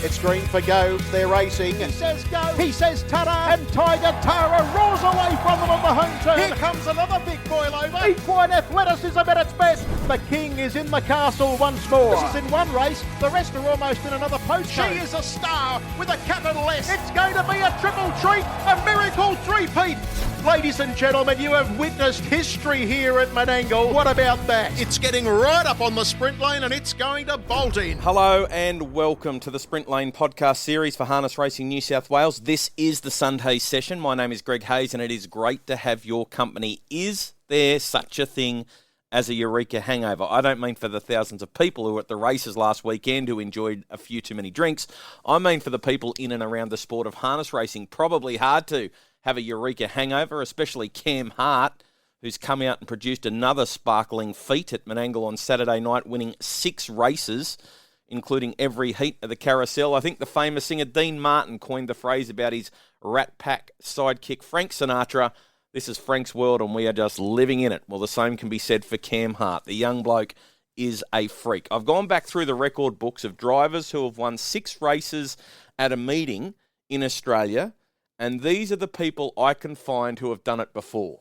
It's green for go. They're racing. He says go. He says Tara. And Tiger Tara roars away from them on the home turn. Here comes another big boil over. Equine athleticism at its best. The king is in the castle once more. This is in one race. The rest are almost in another post. She is a star with a capital S. It's going to be a triple treat, a miracle three-peat. Ladies and gentlemen, you have witnessed history here at Menangle. What about that? It's getting right up on the sprint lane and it's going to bolt in. Hello and welcome to the Sprint Lane podcast series for Harness Racing New South Wales. This is the Sunday session. My name is Greg Hayes and it is great to have your company. Is there such a thing as a Eureka hangover? I don't mean for the thousands of people who were at the races last weekend who enjoyed a few too many drinks. I mean for the people in and around the sport of harness racing. Probably hard to have a Eureka hangover, especially Cam Hart, who's come out and produced another sparkling feat at Menangle on Saturday night, winning 6 races, including every heat of the carousel. I think the famous singer Dean Martin coined the phrase about his Rat Pack sidekick Frank Sinatra. This is Frank's world and we are just living in it. Well, the same can be said for Cam Hart. The young bloke is a freak. I've gone back through the record books of drivers who have won 6 races at a meeting in Australia, and these are the people I can find who have done it before.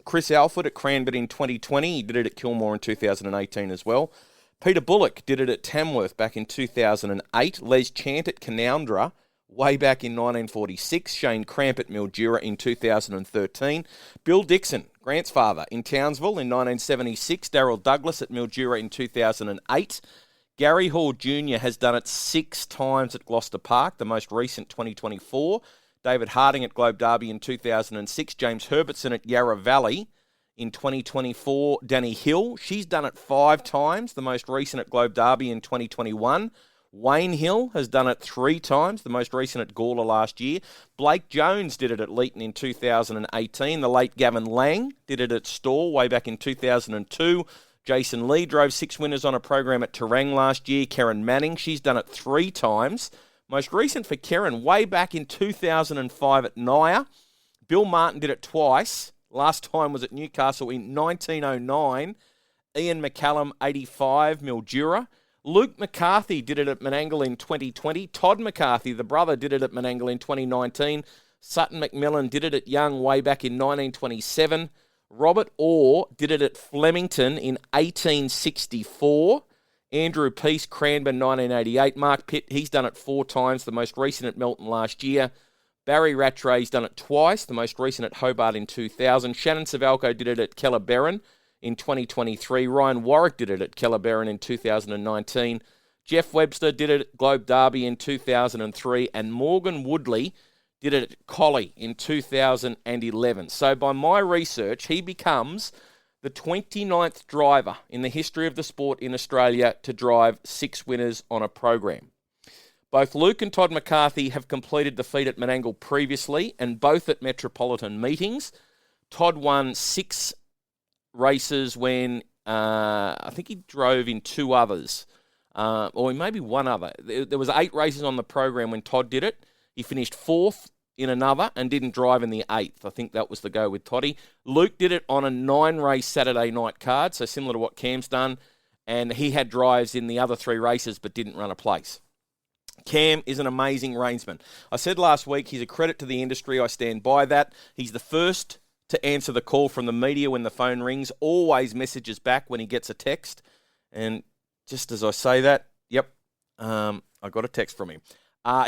Chris Alford at Cranbourne in 2020. He did it at Kilmore in 2018 as well. Peter Bullock did it at Tamworth back in 2008. Les Chant at Canoundra way back in 1946. Shane Cramp at Mildura in 2013. Bill Dixon, Grant's father, in Townsville in 1976. Darryl Douglas at Mildura in 2008. Gary Hall Jr. has done it 6 times at Gloucester Park, the most recent 2024. David Harding at Globe Derby in 2006. James Herbertson at Yarra Valley in 2024. Danny Hill, she's done it 5 times, the most recent at Globe Derby in 2021. Wayne Hill has done it 3 times, the most recent at Gawler last year. Blake Jones did it at Leeton in 2018. The late Gavin Lang did it at Stawell way back in 2002. Jason Lee drove 6 winners on a program at Terang last year. Karen Manning, she's done it 3 times. Most recent for Karen, way back in 2005 at Naya. Bill Martin did it twice. Last time was at Newcastle in 1909. Ian McCallum, 85, Mildura. Luke McCarthy did it at Menangle in 2020. Todd McCarthy, the brother, did it at Menangle in 2019. Sutton McMillan did it at Young way back in 1927. Robert Orr did it at Flemington in 1864. Andrew Peace, Cranbourne, 1988. Mark Pitt, he's done it 4 times, the most recent at Melton last year. Barry Rattray's done it twice, the most recent at Hobart in 2000. Shannon Savalco did it at Kellerberrin in 2023. Ryan Warwick did it at Kellerberrin in 2019. Jeff Webster did it at Globe Derby in 2003. And Morgan Woodley did it at Collie in 2011. So by my research, he becomes the 29th driver in the history of the sport in Australia to drive 6 winners on a program. Both Luke and Todd McCarthy have completed the feat at Menangle previously and both at metropolitan meetings. Todd won 6 races when I think he drove in 2 others, or maybe 1 other. There was 8 races on the program when Todd did it. He finished 4th in another and didn't drive in the 8th. I think that was the go with Toddy. Luke did it on a 9-race Saturday night card, so similar to what Cam's done, and he had drives in the other 3 races but didn't run a place. Cam is an amazing reinsman. I said last week he's a credit to the industry. I stand by that. He's the first to answer the call from the media when the phone rings, always messages back when he gets a text, and just as I say that, I got a text from him.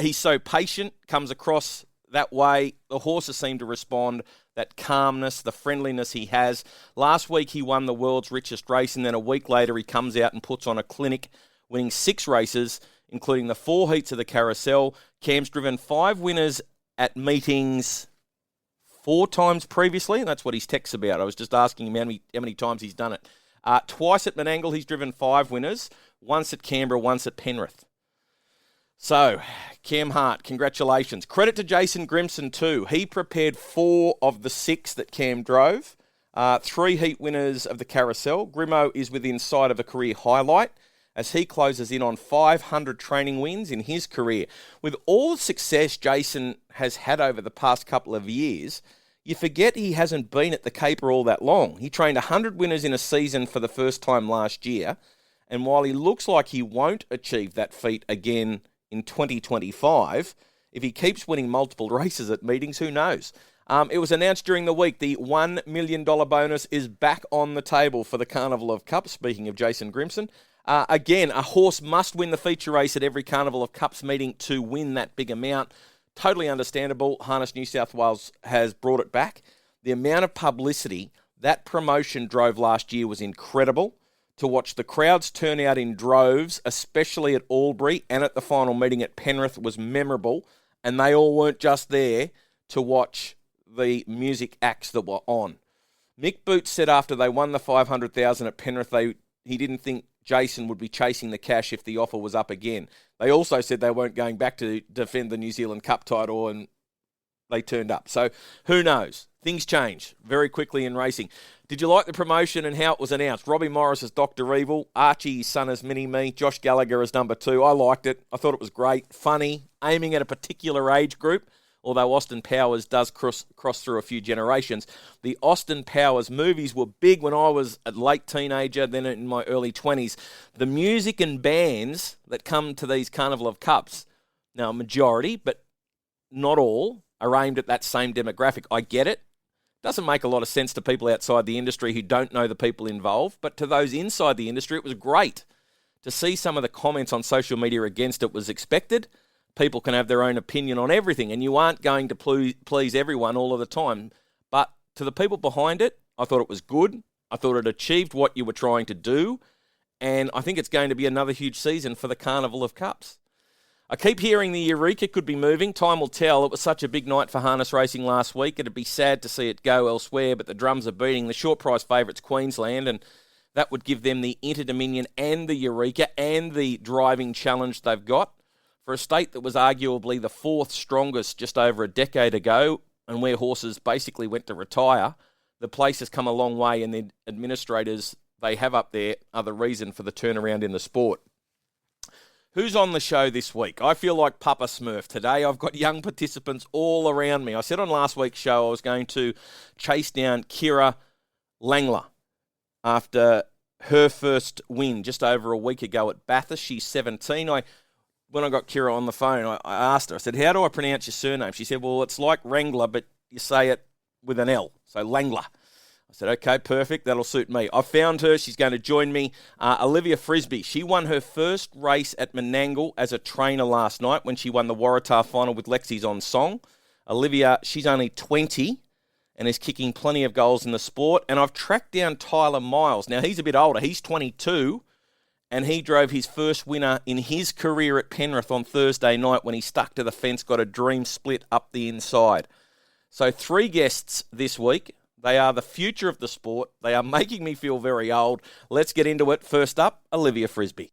He's so patient, comes across that way. The horses seem to respond, that calmness, the friendliness he has. Last week he won the world's richest race, and then a week later he comes out and puts on a clinic, winning 6 races, including the 4 heats of the carousel. Cam's driven 5 winners at meetings 4 times previously, and that's what his text's about. I was just asking him how many times he's done it. Twice at Menangle he's driven 5 winners, once at Canberra, once at Penrith. So, Cam Hart, congratulations. Credit to Jason Grimson too. He prepared 4 of the 6 that Cam drove. 3 heat winners of the carousel. Grimo is within sight of a career highlight as he closes in on 500 training wins in his career. With all the success Jason has had over the past couple of years, you forget he hasn't been at the caper all that long. He trained 100 winners in a season for the first time last year, and while he looks like he won't achieve that feat again in 2025. If he keeps winning multiple races at meetings, who knows? It was announced during the week the $1 million bonus is back on the table for the Carnival of Cups, speaking of Jason Grimson. Again, a horse must win the feature race at every Carnival of Cups meeting to win that big amount. Totally understandable. Harness New South Wales has brought it back. The amount of publicity that promotion drove last year was incredible. To watch the crowds turn out in droves, especially at Albury and at the final meeting at Penrith, was memorable. And they all weren't just there to watch the music acts that were on. Mick Boots said after they won the $500,000 at Penrith, he didn't think Jason would be chasing the cash if the offer was up again. They also said they weren't going back to defend the New Zealand Cup title, and they turned up. So who knows? Things change very quickly in racing. Did you like the promotion and how it was announced? Robbie Morris as Dr. Evil, Archie's son as Mini-Me, Josh Gallagher as number 2. I liked it. I thought it was great, funny, aiming at a particular age group, although Austin Powers does cross through a few generations. The Austin Powers movies were big when I was a late teenager, then in my early 20s. The music and bands that come to these Carnival of Cups, now a majority, but not all, are aimed at that same demographic. I get it. Doesn't make a lot of sense to people outside the industry who don't know the people involved, but to those inside the industry, it was great. To see some of the comments on social media against it was expected. People can have their own opinion on everything, and you aren't going to please everyone all of the time. But to the people behind it, I thought it was good. I thought it achieved what you were trying to do, and I think it's going to be another huge season for the Carnival of Cups. I keep hearing the Eureka could be moving. Time will tell. It was such a big night for harness racing last week. It'd be sad to see it go elsewhere, but the drums are beating. The short price favourites Queensland, and that would give them the Inter-Dominion and the Eureka and the driving challenge they've got. For a state that was arguably the fourth strongest just over a decade ago, and where horses basically went to retire, the place has come a long way, and the administrators they have up there are the reason for the turnaround in the sport. Who's on the show this week? I feel like Papa Smurf today. I've got young participants all around me. I said on last week's show I was going to chase down Kirra Langelaar after her first win just over a week ago at Bathurst. She's 17. When I got Kirra on the phone, I asked her, I said, how do I pronounce your surname? She said, well, it's like Wrangler, but you say it with an L, so Langelaar. I said, okay, perfect. That'll suit me. I found her. She's going to join me. Olivia Frisby. She won her first race at Menangle as a trainer last night when she won the Waratah Final with Lexys On Song. Olivia, she's only 20 and is kicking plenty of goals in the sport. And I've tracked down Tyler Miles. Now, he's a bit older. He's 22, and he drove his first winner in his career at Penrith on Thursday night when he stuck to the fence, got a dream split up the inside. So 3 guests this week. They are the future of the sport. They are making me feel very old. Let's get into it. First up, Olivia Frisby.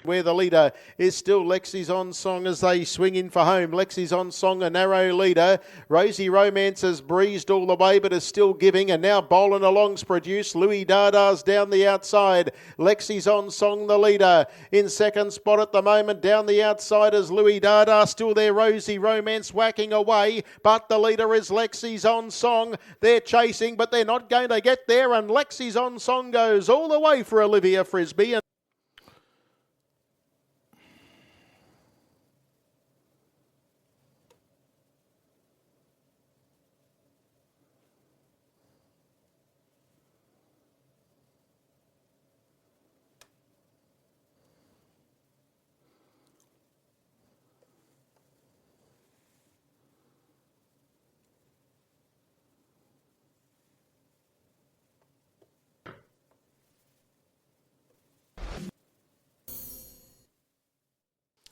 Where the leader is still Lexys On Song as they swing in for home. Lexys On Song, a narrow leader. Rosie Romance has breezed all the way but is still giving, and now bowling along's produced. Louis Dada's down the outside. Lexys On Song the leader. In second spot at the moment down the outside is Louis Dada. Still there Rosie Romance whacking away, but the leader is Lexys On Song. They're chasing but they're not going to get there, and Lexys On Song goes all the way for Olivia Frisby.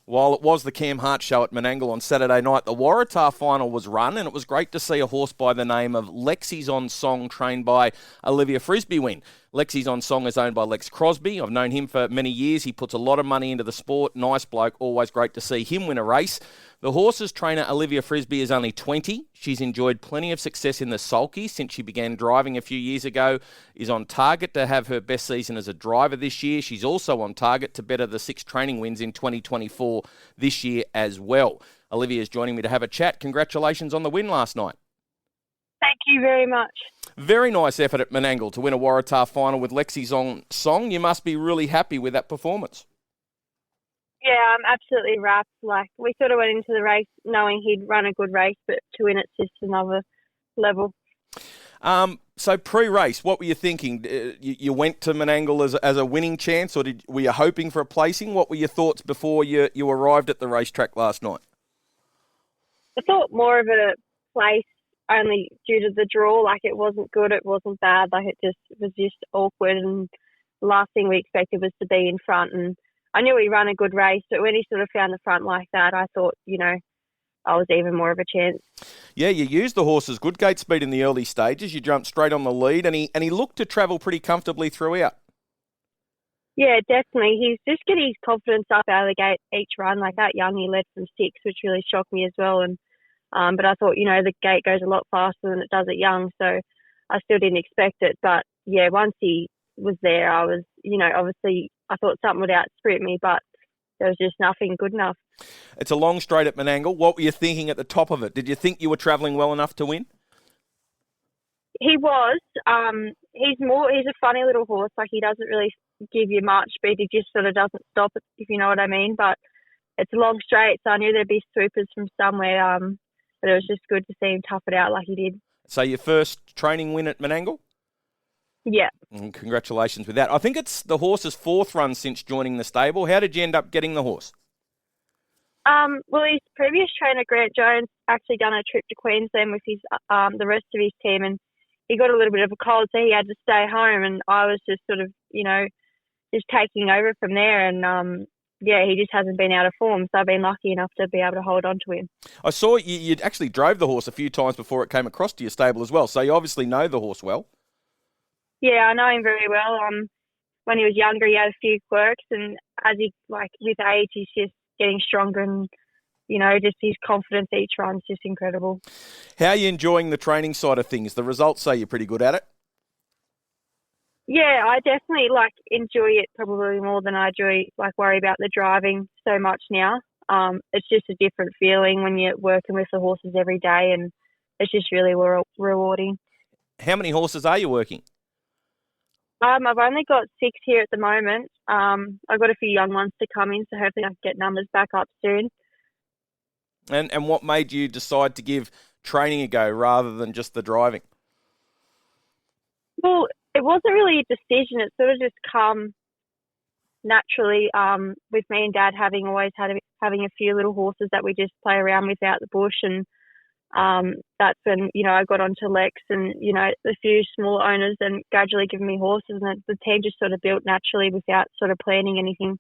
While it was the Cam Hart show at Menangle on Saturday night, the Waratah Final was run, and it was great to see a horse by the name of Lexys On Song, trained by Olivia Frisby, win. Lexys On Song is owned by Lex Crosby. I've known him for many years. He puts a lot of money into the sport. Nice bloke. Always great to see him win a race. The horse's trainer, Olivia Frisby, is only 20. She's enjoyed plenty of success in the sulky since she began driving a few years ago, is on target to have her best season as a driver this year. She's also on target to better the 6 training wins in 2024 this year as well. Olivia is joining me to have a chat. Congratulations on the win last night. Thank you very much. Very nice effort at Menangle to win a Waratah Final with Lexys On Song. You must be really happy with that performance. Yeah, I'm absolutely wrapped. Like, we sort of went into the race knowing he'd run a good race, but to win it's just another level. So pre-race, what were you thinking? You went to Menangle as a winning chance, or were you hoping for a placing? What were your thoughts before you arrived at the racetrack last night? I thought more of a place only due to the draw. Like, it wasn't good, it wasn't bad. Like, it was just awkward, and the last thing we expected was to be in front. And I knew he ran a good race, but when he sort of found the front like that, I thought, I was even more of a chance. Yeah, you used the horse's good gate speed in the early stages. You jumped straight on the lead, and he looked to travel pretty comfortably throughout. Yeah, definitely. He's just getting his confidence up out of the gate each run. Like, that young, he led from 6, which really shocked me as well. And but I thought, the gate goes a lot faster than it does at young, so I still didn't expect it. But yeah, once he was there, I was, obviously I thought something would outsprint me, but there was just nothing good enough. It's a long straight at Menangle. What were you thinking at the top of it? Did you think you were travelling well enough to win? He was. He's a funny little horse. Like, he doesn't really give you much speed. He just sort of doesn't stop it, if you know what I mean. But it's a long straight, so I knew there'd be swoopers from somewhere. But it was just good to see him tough it out like he did. So your first training win at Menangle? Yeah. And congratulations with that. I think it's the horse's 4th run since joining the stable. How did you end up getting the horse? Well, his previous trainer, Grant Jones, actually done a trip to Queensland with his the rest of his team, and he got a little bit of a cold, so he had to stay home, and I was just sort of, just taking over from there, and he just hasn't been out of form, so I've been lucky enough to be able to hold on to him. I saw you actually drove the horse a few times before it came across to your stable as well, so you obviously know the horse well. Yeah, I know him very well. When he was younger, he had a few quirks, and as with age, he's just getting stronger, and just his confidence each run's just incredible. How are you enjoying the training side of things? The results say you're pretty good at it. Yeah, I definitely enjoy it probably more than I worry about the driving so much now. It's just a different feeling when you're working with the horses every day, and it's just really rewarding. How many horses are you working? I've only got 6 here at the moment. I've got a few young ones to come in, so hopefully I can get numbers back up soon. And what made you decide to give training a go rather than just the driving? Well, it wasn't really a decision. It sort of just come naturally with me and Dad having a few little horses that we just play around with out the bush, and that's when I got onto Lex, and a few small owners and gradually giving me horses, and the team just sort of built naturally without sort of planning anything.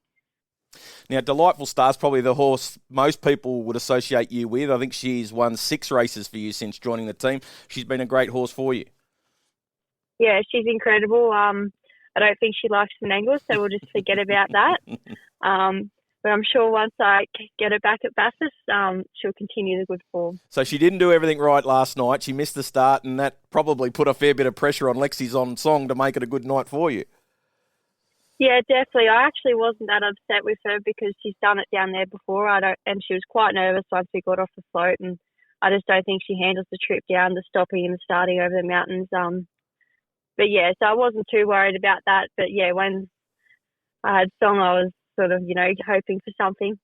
Now, Delightful Star's probably the horse most people would associate you with. I think she's won 6 races for you since joining the team. She's been a great horse for you. Yeah, she's incredible. I don't think she likes Menangle, so we'll just forget about that. But I'm sure once I get her back at Bathurst, she'll continue the good form. So she didn't do everything right last night. She missed the start, and that probably put a fair bit of pressure on Lexys On Song to make it a good night for you. Yeah, definitely. I actually wasn't that upset with her because she's done it down there before. And she was quite nervous once we got off the float, and I just don't think she handles the trip down, the stopping and the starting over the mountains. But yeah, so I wasn't too worried about that. But yeah, when I had Song, I was sort of, hoping for something.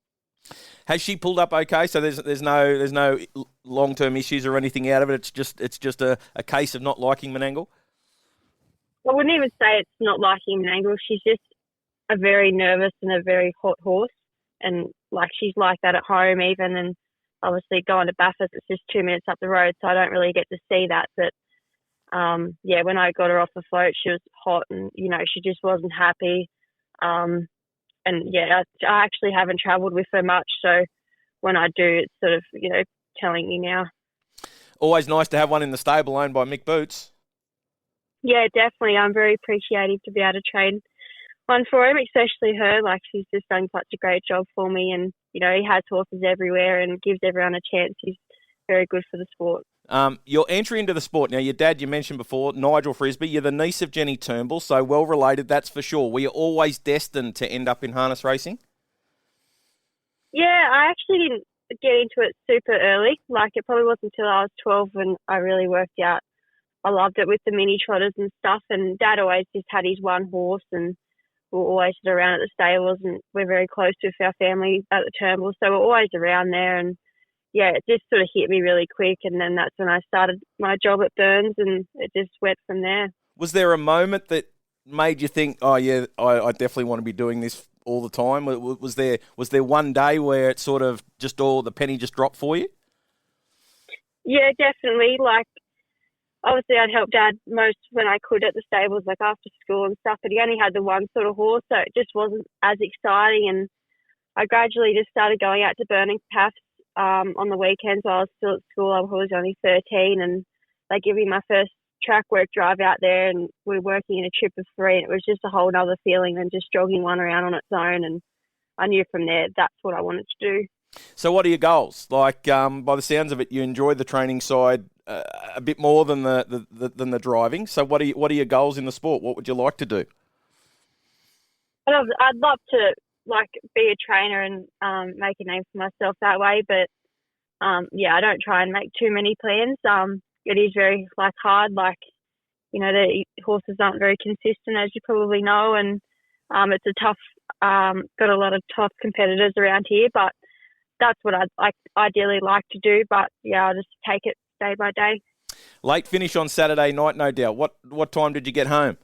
Has she pulled up okay? So there's no long-term issues or anything out of it. It's just a case of not liking Menangle. I wouldn't even say it's not liking Menangle. She's just a very nervous and a very hot horse, and she's like that at home even. And obviously going to Bathurst, it's just 2 minutes up the road, so I don't really get to see that. But when I got her off the float, she was hot, and she just wasn't happy. And yeah, I actually haven't travelled with her much, so when I do, it's sort of, telling me now. Always nice to have one in the stable owned by Mick Boots. Yeah, definitely. I'm very appreciative to be able to train one for him, especially her. She's just done such a great job for me, and, he has horses everywhere and gives everyone a chance. He's very good for the sport. Your entry into the sport, now your dad, you mentioned before, Nigel Frisby, you're the niece of Jenny Turnbull, so well related, that's for sure. Were you always destined to end up in harness racing? Yeah, I actually didn't get into it super early. It probably wasn't until I was 12 when I really worked out. I loved it with the mini trotters and stuff, and Dad always just had his one horse, and we're always around at the stables, and we're very close with our family at the Turnbull, so we're always around there. And yeah, it just sort of hit me really quick, and then that's when I started my job at Burns, and it just went from there. Was there a moment that made you think, oh yeah, I definitely want to be doing this all the time? Was there one day where it sort of just all the penny just dropped for you? Yeah, definitely. Like, obviously I'd help Dad most when I could at the stables, like after school and stuff, but he only had the one sort of horse, so it just wasn't as exciting. And I gradually just started going out to Burning Paths on the weekends while I was still at school. I was only 13, and they gave me my first track work drive out there, and we were working in a trip of 3, and it was just a whole other feeling than just jogging one around on its own. And I knew from there that's what I wanted to do. So what are your goals? Like, by the sounds of it, you enjoy the training side a bit more than the driving. So what are your goals in the sport? What would you like to do? I'd love to be a trainer and make a name for myself that way. But I don't try and make too many plans. It is very hard. The horses aren't very consistent, as you probably know, and it's a tough. Got a lot of tough competitors around here, but that's what I'd ideally like to do. But yeah, I'll just take it day by day. Late finish on Saturday night, no doubt. What time did you get home?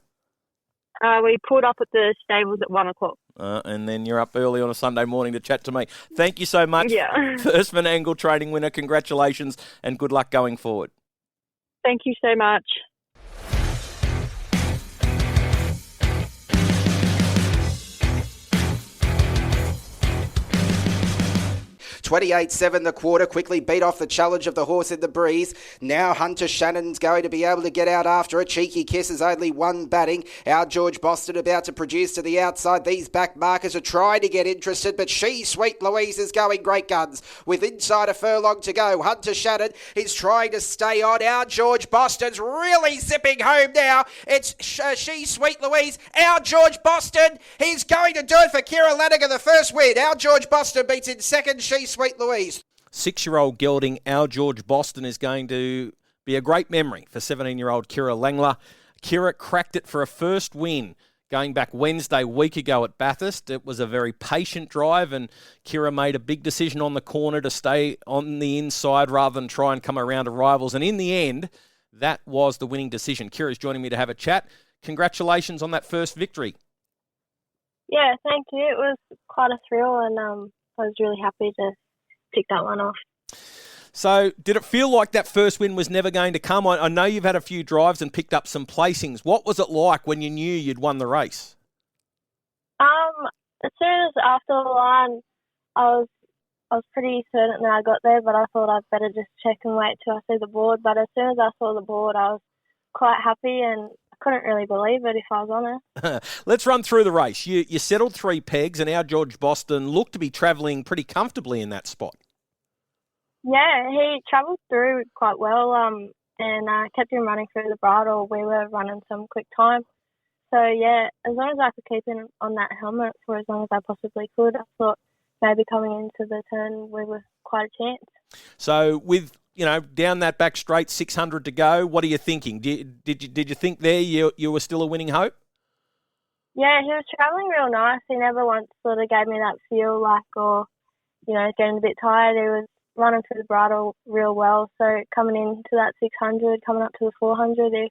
We pulled up at the stables at 1:00. And then you're up early on a Sunday morning to chat to me. Thank you so much. Yeah. First Menangle training winner. Congratulations and good luck going forward. Thank you so much. 28-7 the quarter, quickly beat off the challenge of the horse in the breeze. Now Hunter Shannon's going to be able to get out after a cheeky kiss is only one batting. Our George Boston about to produce to the outside. These back markers are trying to get interested, but Sweet Louise is going great guns with inside a furlong to go. Hunter Shannon is trying to stay on. Our George Boston's really zipping home now. It's Sweet Louise. Our George Boston, he's going to do it for Kirra Lanigan, the first win. Our George Boston beats in second Sweet Louise. 6-year-old gelding Our George Boston is going to be a great memory for 17-year-old Kirra Langelaar. Kirra cracked it for a first win going back Wednesday, week ago at Bathurst. It was a very patient drive, and Kirra made a big decision on the corner to stay on the inside rather than try and come around to rivals. And in the end, that was the winning decision. Kirra's joining me to have a chat. Congratulations on that first victory. Yeah, thank you. It was quite a thrill, and I was really happy to tick that one off. So did it feel like that first win was never going to come? I know you've had a few drives and picked up some placings. What was it like when you knew you'd won the race? As soon as after the line, I was pretty certain that I got there, but I thought I'd better just check and wait till I see the board. But as soon as I saw the board, I was quite happy, and I couldn't really believe it, if I was honest. Let's run through the race. You settled 3 pegs, and Our George Boston looked to be travelling pretty comfortably in that spot. Yeah, he travelled through quite well, and kept him running through the bridle. We were running some quick time. So, yeah, as long as I could keep him on that helmet for as long as I possibly could, I thought maybe coming into the turn we were quite a chance. So with, down that back straight, 600 to go, what are you thinking? Did you think there you were still a winning hope? Yeah, he was travelling real nice. He never once sort of gave me that feel getting a bit tired. He was running through the bridle real well. So coming into that 600, coming up to the 400, I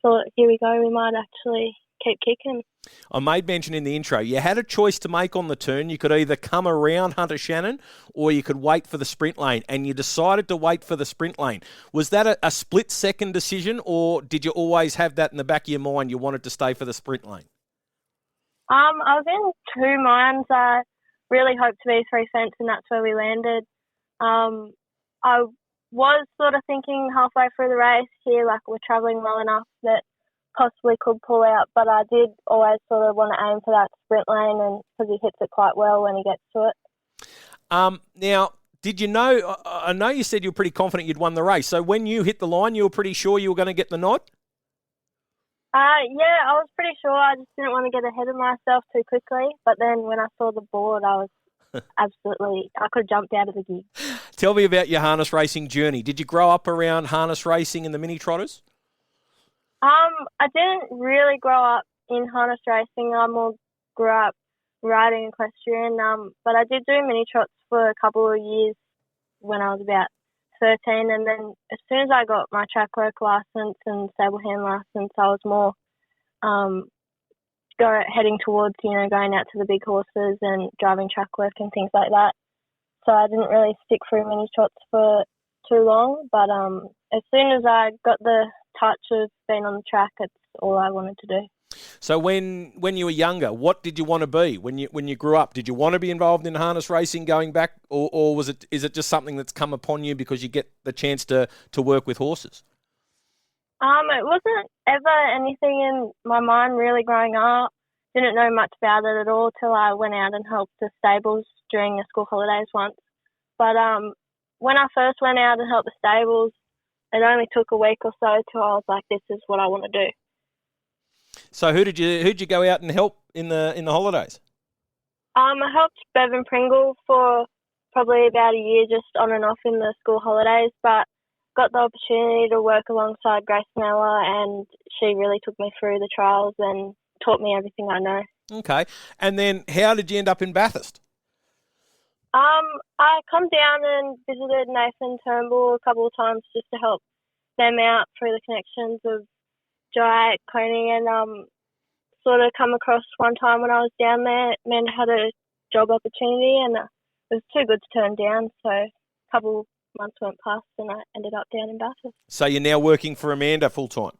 thought, here we go, we might actually keep kicking. I made mention in the intro, you had a choice to make on the turn. You could either come around Hunter Shannon or you could wait for the sprint lane, and you decided to wait for the sprint lane. Was that a split-second decision, or did you always have that in the back of your mind, you wanted to stay for the sprint lane? I was in 2 minds. I really hoped to be 3 fence, and that's where we landed. I was sort of thinking halfway through the race here, we're travelling well enough that possibly could pull out, but I did always sort of want to aim for that sprint lane, and because he hits it quite well when he gets to it. Now, did you know, I know you said you were pretty confident you'd won the race, so when you hit the line, you were pretty sure you were going to get the nod? Yeah, I was pretty sure. I just didn't want to get ahead of myself too quickly, but then when I saw the board, I was absolutely, I could have jumped out of the gig. Tell me about your harness racing journey. Did you grow up around harness racing and the mini trotters? I didn't really grow up in harness racing. I more grew up riding equestrian, but I did do mini trots for a couple of years when I was about 13, and then as soon as I got my track work licence and stable hand licence, I was more heading towards, going out to the big horses and driving track work and things like that. So I didn't really stick through mini trots for too long, but as soon as I got the touch of being on the track, it's all I wanted to do. So when you were younger, what did you want to be when you grew up? Did you want to be involved in harness racing going back, or is it just something that's come upon you because you get the chance to work with horses? It wasn't ever anything in my mind really growing up. Didn't know much about it at all till I went out and helped the stables during the school holidays once. But when I first went out and helped the stables, it only took a week or so till I was like, this is what I want to do. So who'd you go out and help in the holidays? I helped Bevan Pringle for probably about a year, just on and off in the school holidays, but got the opportunity to work alongside Grace Miller, and she really took me through the trials and taught me everything I know. Okay. And then how did you end up in Bathurst? I come down and visited Nathan Turnbull a couple of times just to help them out through the connections of Jai Coney, and sort of come across one time when I was down there, Amanda had a job opportunity and it was too good to turn down, so a couple months went past and I ended up down in Bathurst. So you're now working for Amanda full-time?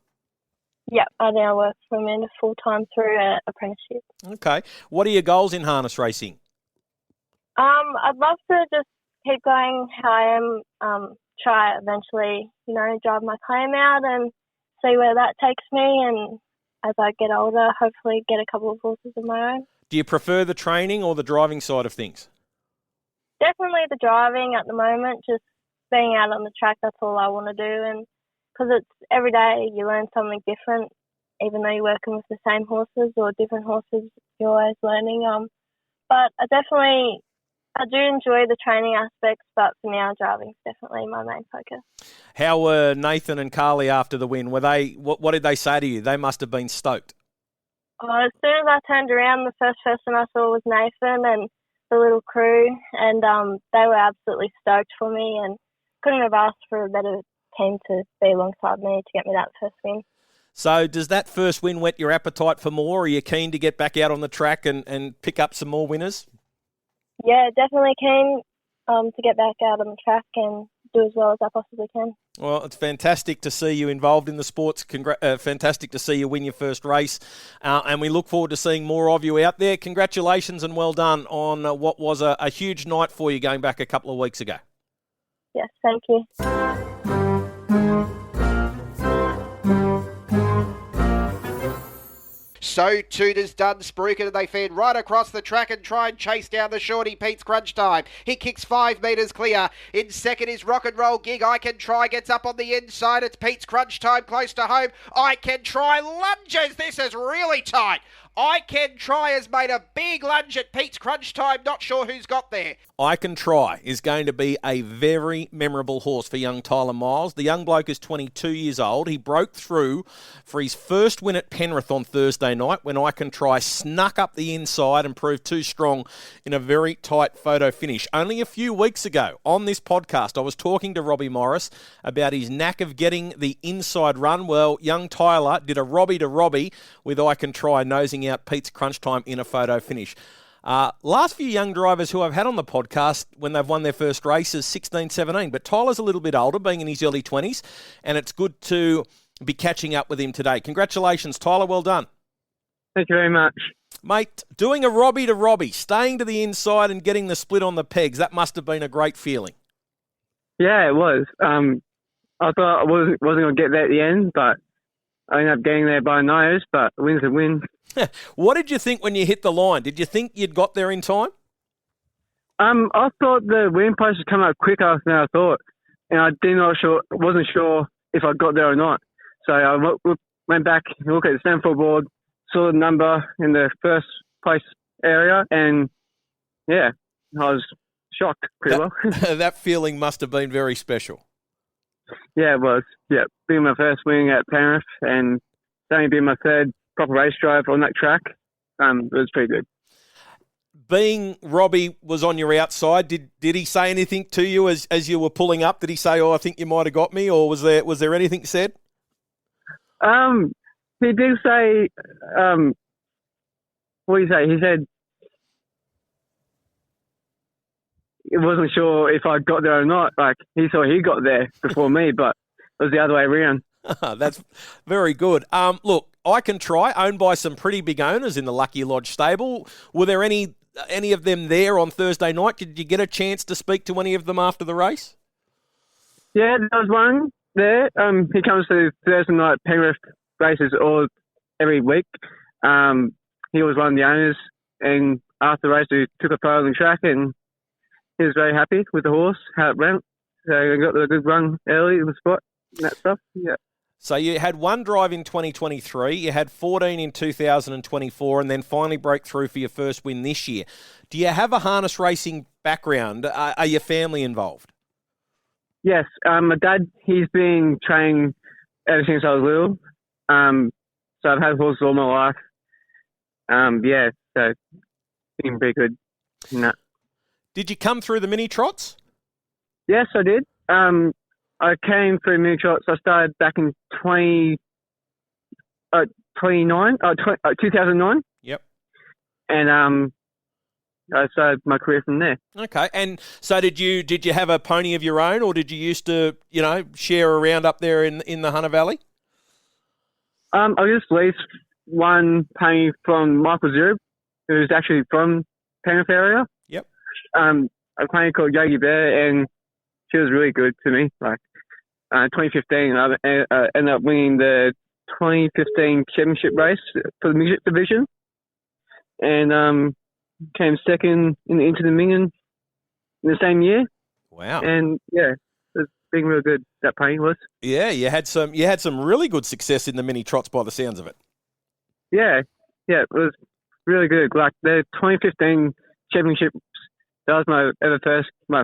Yep, I now work for Amanda full-time through an apprenticeship. Okay. What are your goals in harness racing? I'd love to just keep going how I am, try eventually, drive my claim out and see where that takes me, and as I get older, hopefully get a couple of horses of my own. Do you prefer the training or the driving side of things? Definitely the driving at the moment, just being out on the track, that's all I want to do, and because it's every day you learn something different, even though you're working with the same horses or different horses, you're always learning. But I do enjoy the training aspects, but for now, driving's definitely my main focus. How were Nathan and Carly after the win? Were they? What did they say to you? They must have been stoked. As soon as I turned around, the first person I saw was Nathan and the little crew, and they were absolutely stoked for me, and couldn't have asked for a better team to be alongside me to get me that first win. So does that first win whet your appetite for more? Are you keen to get back out on the track and pick up some more winners? Yeah, definitely keen to get back out on the track and do as well as I possibly can. Well, it's fantastic to see you involved in the sports. Fantastic to see you win your first race. And we look forward to seeing more of you out there. Congratulations and well done on what was a huge night for you going back a couple of weeks ago. Yes, thank you. So too does Dunsprooker, and they fed right across the track and try and chase down the shorty Pete's Crunch Time. He kicks 5 metres clear. In second is Rock and Roll Gig. I Can Try gets up on the inside. It's Pete's Crunch Time close to home. I Can Try lunges. This is really tight. I Can Try has made a big lunge at Pete's Crunch Time. Not sure who's got there. I Can Try is going to be a very memorable horse for young Tyler Miles. The young bloke is 22 years old. He broke through for his first win at Penrith on Thursday night when I Can Try snuck up the inside and proved too strong in a very tight photo finish. Only a few weeks ago on this podcast, I was talking to Robbie Morris about his knack of getting the inside run. Well, young Tyler did a Robbie to Robbie with I Can Try nosing out Pete's Crunch Time in a photo finish. Last few young drivers who I've had on the podcast when they've won their first races, 16, 17, but Tyler's a little bit older, being in his early 20s, and it's good to be catching up with him today. Congratulations, Tyler. Well done. Thank you very much. Mate, doing a Robbie to Robbie, staying to the inside and getting the split on the pegs, that must have been a great feeling. Yeah, it was. I thought I wasn't going to get there at the end, but I ended up getting there by a nose, but a win's a win. What did you think when you hit the line? Did you think you'd got there in time? I thought the win post would come up quicker than I thought, and I wasn't sure if I got there or not. So I went back and looked at the Stanford board, saw the number in the first place area, and yeah, I was shocked pretty well. That feeling must have been very special. Yeah, it was. Yeah, being my first win at Penrith and only being my third proper race drive on that track, it was pretty good. being Robbie was on your outside, did he say anything to you as you were pulling up? Did he say, "Oh, I think you might have got me," or was there anything said? He did say, what did he say? He said he wasn't sure if I got there or not. Like, he thought he got there before me, but it was the other way around. That's very good. Look, I Can Try, owned by some pretty big owners in the Lucky Lodge stable. Were there any of them there on Thursday night? Did you get a chance to speak to any of them after the race? Yeah, there was one there. He comes to Thursday night Penrith races every week. He was one of the owners, and after the race, we took a photo on the track, and he was very happy with the horse, how it went. So I got a good run early in the spot and that stuff. Yeah. So you had one drive in 2023, you had 14 in 2024, and then finally broke through for your first win this year. Do you have a harness racing background? Are your family involved? Yes. My dad, he's been training ever since I was little. So I've had horses all my life. So been pretty good in that. Did you come through the mini trots? Yes, I did. I came through mini trots. I started back in 2009. Yep. And I started my career from there. Okay. And so did you have a pony of your own, or did you used to, share around up there in the Hunter Valley? I just leased one pony from Michael Zurb, who's actually from Penrith area. Yep. A pony called Yogi Bear, and she was really good to me. Like 2015, I ended up winning the 2015 championship race for the midget division, and came second into the Mingen in the same year. Wow. And yeah, it was being real good, that pony was. Yeah, you had some really good success in the mini trots by the sounds of it. Yeah, it was really good. Like the 2015 championship, that was my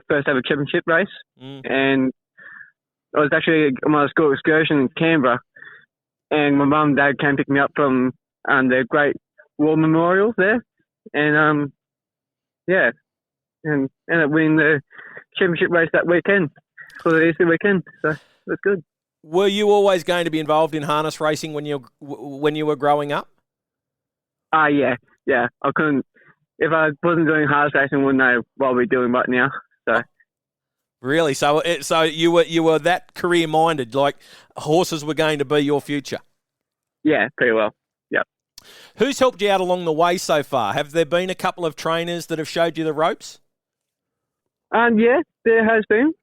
first ever championship race, and I was actually on my school excursion in Canberra, and my mum and dad came pick me up from the Great War Memorial there, and and ended up winning the championship race that weekend for the Easter weekend. So it was good. Were you always going to be involved in harness racing when you were growing up? Yeah. I couldn't. If I wasn't doing harness racing, I wouldn't know what we're doing right now. So. Really? So you were that career minded, like horses were going to be your future? Yeah, pretty well. Yep. Who's helped you out along the way so far? Have there been a couple of trainers that have showed you the ropes? Yeah, there has been.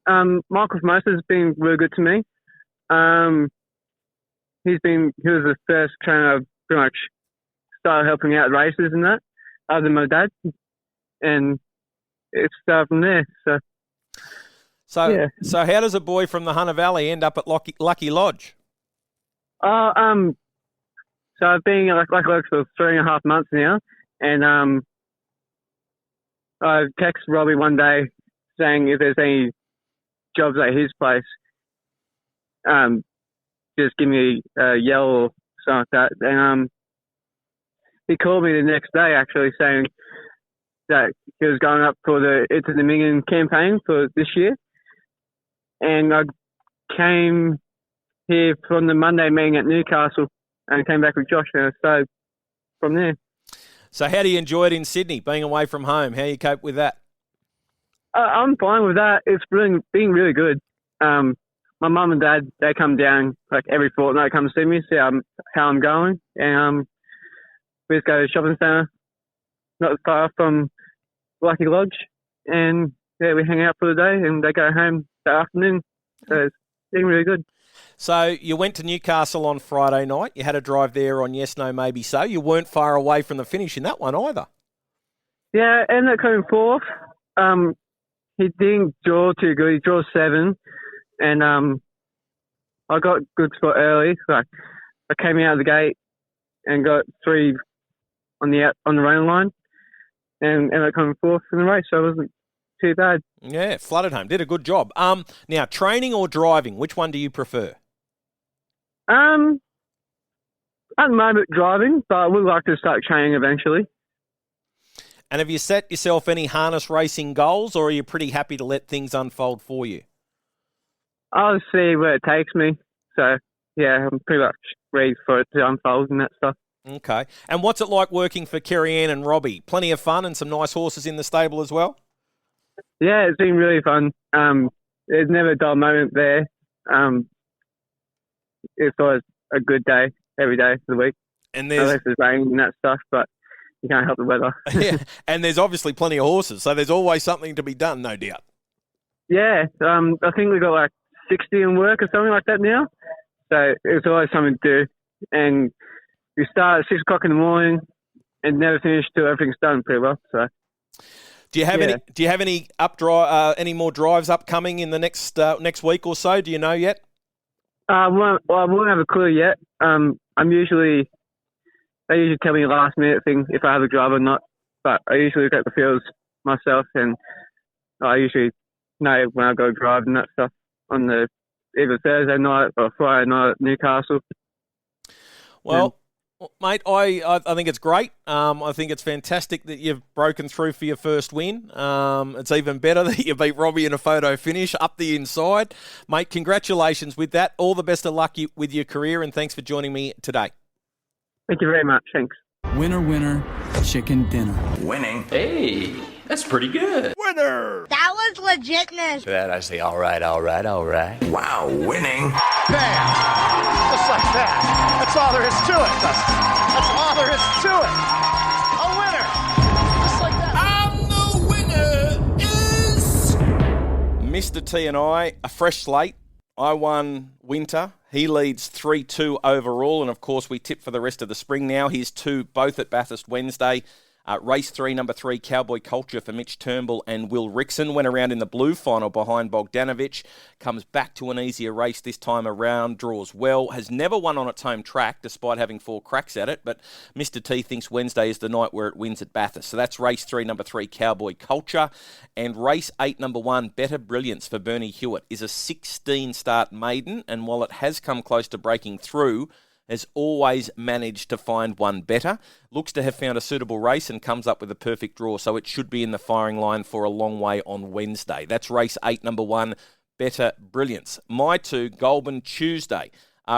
Michael Formosa has been really good to me. He was the first trainer I've pretty much started helping out races and that, other than my dad, and it started from there. So how does a boy from the Hunter Valley end up at Lucky Lodge? So I've been at Lucky Lodge for 3.5 months now, and I texted Robbie one day saying if there's any jobs at his place, just give me a yell or something like that. And he called me the next day actually saying that he was going up for the It's the Mingen campaign for this year. And I came here from the Monday meeting at Newcastle and came back with Josh, and I started from there. So how do you enjoy it in Sydney, being away from home? How do you cope with that? I'm fine with that. It's been really good. My mum and dad, they come down like every fortnight, come see me, see how I'm going. And we just go to the shopping centre, not far from Lucky Lodge. And yeah, we hang out for the day and they go home that afternoon. So it's been really good. So you went to Newcastle on Friday night. You had a drive there on Yes, No, Maybe So. You weren't far away from the finish in that one either. Yeah, ended up coming fourth. He didn't draw too good. He drew 7. And I got good spot early. Like I came out of the gate and got 3 on the running line and ended up coming fourth in the race. So it wasn't too bad. Yeah, flooded home. Did a good job. Now, training or driving, which one do you prefer? At the moment, driving, but I would like to start training eventually. And have you set yourself any harness racing goals, or are you pretty happy to let things unfold for you? I'll see where it takes me. So, yeah, I'm pretty much ready for it to unfold and that stuff. Okay. And what's it like working for Kirra and Robbie? Plenty of fun and some nice horses in the stable as well? Yeah, it's been really fun. There's never a dull moment there. It's always a good day every day of the week. And unless there's rain and that stuff, but you can't help the weather. Yeah, and there's obviously plenty of horses, so there's always something to be done, no doubt. Yeah, I think we've got like 60 in work or something like that now. So it's always something to do. And we start at 6 o'clock in the morning and never finish till everything's done pretty well. So. Do you have any more drives upcoming in the next week or so? Do you know yet? I won't have a clue yet. They usually tell me a last minute thing if I have a drive or not. But I usually look at the fields myself, and I usually know when I go drive and that stuff on the either Thursday night or Friday night at Newcastle. Well, mate, I think it's great. I think it's fantastic that you've broken through for your first win. It's even better that you beat Robbie in a photo finish up the inside. Mate, congratulations with that. All the best of luck with your career, and thanks for joining me today. Thank you very much. Thanks. Winner, winner, chicken dinner. Winning. Hey, that's pretty good. Winner! That was legitness. That I say, all right. Wow, winning. Bam! Just like that. That's all there is to it, Dustin. That's all there is to it. A winner. Just like that. And the winner is... Mr. T and I, a fresh slate. I won winter. He leads 3-2 overall, and of course we tip for the rest of the spring now. Here's 2, both at Bathurst Wednesday. Race 3, number 3, Cowboy Culture for Mitch Turnbull and Will Rickson. Went around in the blue final behind Bogdanovich. Comes back to an easier race this time around. Draws well. Has never won on its home track despite having 4 cracks at it. But Mr. T thinks Wednesday is the night where it wins at Bathurst. So that's race 3, number 3, Cowboy Culture. And race 8, number 1, Better Brilliance for Bernie Hewitt is a 16-start maiden. And while it has come close to breaking through, has always managed to find one better. Looks to have found a suitable race and comes up with a perfect draw, so it should be in the firing line for a long way on Wednesday. That's race 8, number 1, Better Brilliance. My 2, Goulburn Tuesday.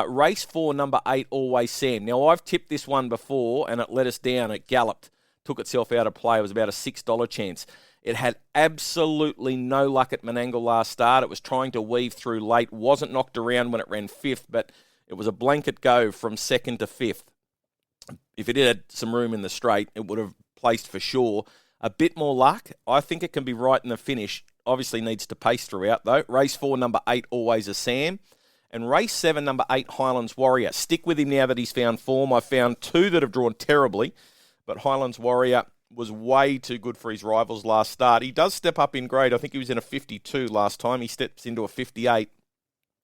Race 4, number 8, Always Sam. Now, I've tipped this one before, and it let us down. It galloped, took itself out of play. It was about a $6 chance. It had absolutely no luck at Menangle last start. It was trying to weave through late, wasn't knocked around when it ran 5th, but it was a blanket go from 2nd to 5th. If it had some room in the straight, it would have placed for sure. A bit more luck. I think it can be right in the finish. Obviously needs to pace throughout, though. Race 4, number 8, Always a Sam. And race 7, number 8, Highlands Warrior. Stick with him now that he's found form. I found 2 that have drawn terribly, but Highlands Warrior was way too good for his rivals last start. He does step up in grade. I think he was in a 52 last time. He steps into a 58.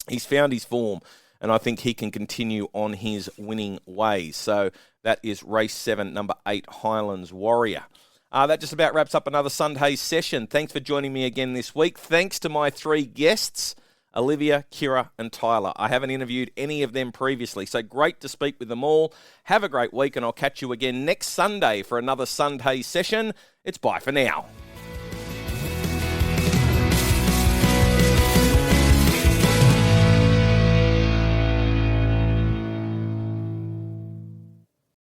He's found his form, and I think he can continue on his winning ways. So that is race 7, number 8, Highlands Warrior. That just about wraps up another Sunday session. Thanks for joining me again this week. Thanks to my 3 guests, Olivia, Kirra and Tyler. I haven't interviewed any of them previously, so great to speak with them all. Have a great week, and I'll catch you again next Sunday for another Sunday session. It's bye for now.